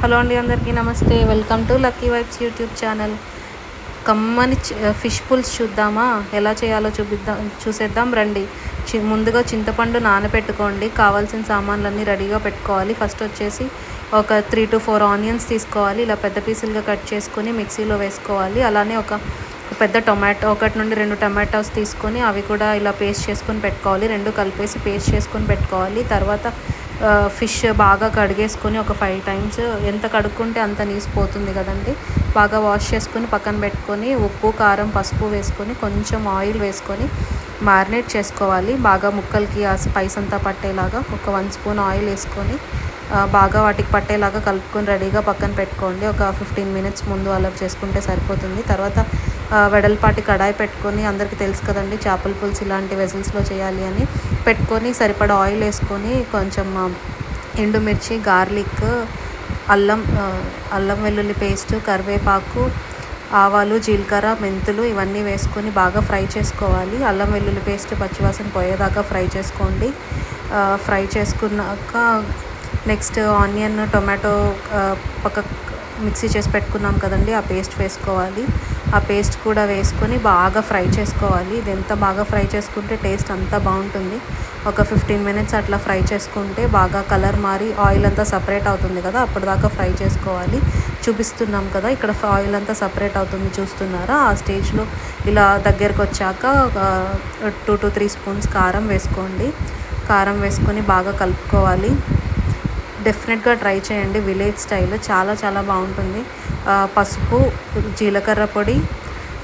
Hello అండి, అందరికీ నమస్తే. Welcome to lucky vibes YouTube channel. కమ్మని ఫిష్ పుల్స్ చూద్దామా? ఎలా చేయాలో చూసేద్దాం రండి. ముందుగా చింతపండు నానబెట్టుకోండి. కావాల్సిన సామాన్లన్నీ రెడీగా పెట్టుకోవాలి. ఫస్ట్ వచ్చేసి ఒక 3 to 4 ఆనియన్స్ తీసుకోవాలి. ఇలా పెద్ద పీసులుగా కట్ చేసుకొని మిక్సీలో వేసుకోవాలి. అలానే ఒక పెద్ద టొమాటో, 1 నుండి 2 టొమాటోస్ తీసుకొని అవి కూడా ఇలా పేస్ట్ చేసుకొని పెట్టుకోవాలి. 2 కలిపేసి పేస్ట్ చేసుకొని పెట్టుకోవాలి. తర్వాత ఫిష్ బాగా కడిగేసుకొని ఒక 5 times, ఎంత కడుక్కుంటే అంత నీసిపోతుంది కదండి. బాగా వాష్ చేసుకొని పక్కన పెట్టుకొని ఉప్పు, కారం, పసుపు వేసుకొని కొంచెం ఆయిల్ వేసుకొని మ్యారినేట్ చేసుకోవాలి. బాగా ముక్కలకి ఆ స్పైస్ అంతా పట్టేలాగా ఒక 1 స్పూన్ ఆయిల్ వేసుకొని బాగా వాటికి పట్టేలాగా కలుపుకొని రెడీగా పక్కన పెట్టుకోండి. ఒక 15 minutes ముందు అలా చేసుకుంటే సరిపోతుంది. తర్వాత వెడల్పాటి కడాయి పెట్టుకొని, అందరికీ తెలుసు కదండి చేపల పులుసు ఇలాంటి వెజల్స్లో చేయాలి అని, పెట్టుకొని సరిపడా ఆయిల్ వేసుకొని కొంచెం ఎండుమిర్చి, గార్లిక్, అల్లం వెల్లుల్లి పేస్ట్, కరివేపాకు, ఆవాలు, జీలకర్ర, మెంతులు ఇవన్నీ వేసుకొని బాగా ఫ్రై చేసుకోవాలి. అల్లం వెల్లుల్లి పేస్ట్ పచ్చివాసన పోయేదాకా ఫ్రై చేసుకోండి. ఫ్రై చేసుకున్నాక నెక్స్ట్ ఆనియన్, టొమాటో పక్క మిక్సీ చేసి పెట్టుకున్నాం కదండి, ఆ పేస్ట్ వేసుకోవాలి. ఆ పేస్ట్ కూడా వేసుకొని బాగా ఫ్రై చేసుకోవాలి. ఇది ఎంత బాగా ఫ్రై చేసుకుంటే టేస్ట్ అంతా బాగుంటుంది. ఒక 15 minutes అట్లా ఫ్రై చేసుకుంటే బాగా కలర్ మారి ఆయిల్ అంతా సపరేట్ అవుతుంది కదా, అప్పటిదాకా ఫ్రై చేసుకోవాలి. చూపిస్తున్నాం కదా, ఇక్కడ ఆయిల్ అంతా సపరేట్ అవుతుంది, చూస్తున్నారా? ఆ స్టేజ్లో ఇలా దగ్గరకు వచ్చాక 2 to 3 spoons కారం వేసుకోండి. కారం వేసుకొని బాగా కలుపుకోవాలి. డెఫినెట్గా ట్రై చేయండి, విలేజ్ స్టైల్ చాలా చాలా బాగుంటుంది. పసుపు, జీలకర్ర పొడి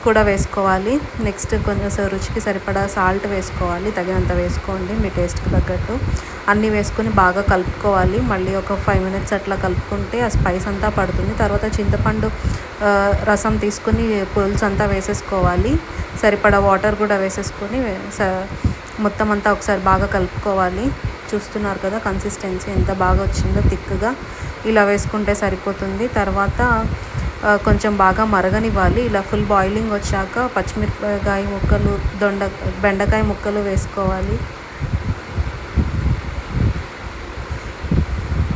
కూడా వేసుకోవాలి. నెక్స్ట్ కొంచెం రుచికి సరిపడా సాల్ట్ వేసుకోవాలి. తగినంత వేసుకోండి మీ టేస్ట్కి తగ్గట్టు. అన్నీ వేసుకొని బాగా కలుపుకోవాలి. మళ్ళీ ఒక 5 minutes అట్లా కలుపుకుంటే ఆ స్పైస్ అంతా పడుతుంది. తర్వాత చింతపండు రసం తీసుకొని పులుసు అంతా వేసేసుకోవాలి. సరిపడా వాటర్ కూడా వేసేసుకొని మొత్తం అంతా ఒకసారి బాగా కలుపుకోవాలి. చూస్తున్నారు కదా కన్సిస్టెన్సీ ఎంత బాగా వచ్చిందో, థిక్గా ఇలా వేసుకుంటే సరిపోతుంది. తర్వాత కొంచెం బాగా మరగనివ్వాలి. ఇలా ఫుల్ బాయిలింగ్ వచ్చాక పచ్చిమిరపకాయ ముక్కలు, బెండకాయ ముక్కలు వేసుకోవాలి.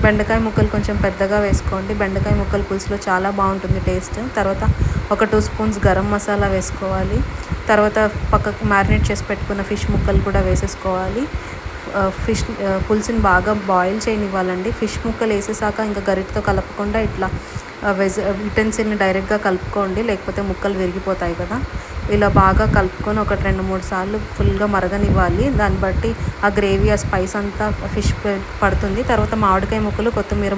బెండకాయ ముక్కలు కొంచెం పెద్దగా వేసుకోండి. బెండకాయ ముక్కలు పులుసులో చాలా బాగుంటుంది టేస్ట్. తర్వాత ఒక 2 spoons గరం మసాలా వేసుకోవాలి. తర్వాత పక్కకు మ్యారినేట్ చేసి పెట్టుకున్న ఫిష్ ముక్కలు కూడా వేసేసుకోవాలి. ఫిష్ పులుసుని బాగా బాయిల్ చేయనివ్వాలండి. ఫిష్ ముక్కలు వేసేసాక ఇంకా గరిటతో కలపకుండా ఇట్లా యుటెన్సిల్ని డైరెక్ట్గా కలుపుకోండి, లేకపోతే ముక్కలు విరిగిపోతాయి కదా. ఇలా బాగా కలుపుకొని ఒక 2-3 సార్లు ఫుల్గా మరగనివ్వాలి. దాన్ని బట్టి ఆ గ్రేవీ, ఆ స్పైస్ అంతా ఫిష్ పడుతుంది. తర్వాత మామిడికాయ ముక్కలు, కొత్తిమీర